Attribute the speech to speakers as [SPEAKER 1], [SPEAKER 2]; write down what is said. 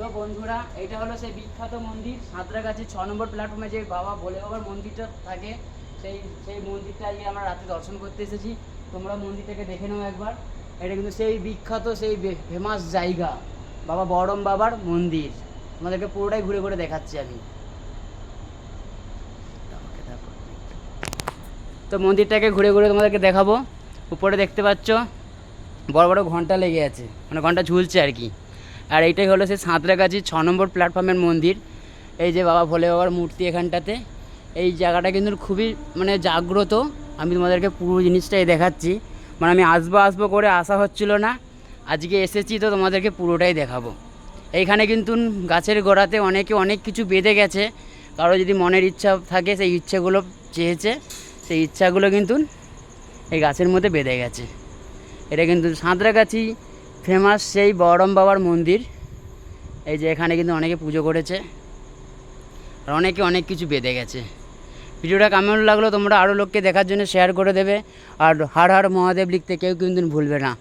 [SPEAKER 1] তো বন্ধুরা, এটা হলো সেই বিখ্যাত মন্দির সাঁতরাগাছি 6 নম্বর প্ল্যাটফর্মে যে বাবা ভোলে বাবার মন্দিরটা থাকে, সেই সেই মন্দিরটা আজকে আমরা রাতে দর্শন করতে এসেছি। তোমরা মন্দিরটাকে দেখে নাও একবার। এটা কিন্তু সেই বিখ্যাত সেই ফেমাস জায়গা বাবা বহরম বাবার মন্দির। তোমাদেরকে পুরোটাই ঘুরে ঘুরে দেখাচ্ছি আমি। তো মন্দিরটাকে ঘুরে ঘুরে তোমাদেরকে দেখাবো। উপরে দেখতে পাচ্ছ বড় বড় ঘন্টা লেগে আছে, মানে ঘন্টা ঝুলছে আর কি। আর এইটাই হলো সেই সাঁতরাগাছি 6 নম্বর প্ল্যাটফর্মের মন্দির। এই যে বাবা ভোলে বাবার মূর্তি এখানটাতে। এই জায়গাটা কিন্তু খুবই মানে জাগ্রত। আমি তোমাদেরকে পুরো জিনিসটাই দেখাচ্ছি। মানে আমি আসবো করে আসা হচ্ছিল না, আজকে এসেছি তো তোমাদেরকে পুরোটাই দেখাবো। এইখানে কিন্তু গাছের গোড়াতে অনেকে অনেক কিছু বেঁধে গেছে। কারো যদি মনের ইচ্ছা থাকে, সেই ইচ্ছেগুলো চেয়েছে, সেই ইচ্ছাগুলো কিন্তু এই গাছের মধ্যে বেঁধে গেছে। এটা কিন্তু সাঁতরাগাছি ফেমাস সেই বহরম বাবার মন্দির। এই যে এখানে কিন্তু অনেকে পুজো করেছে আর অনেকে অনেক কিছু বেঁধে গেছে। ভিডিওটা কেমন লাগলো তোমরা আরও লোককে দেখার জন্য শেয়ার করে দেবে। আর হর হর মহাদেব লিখতে কেউ কিন্তু ভুলবে না।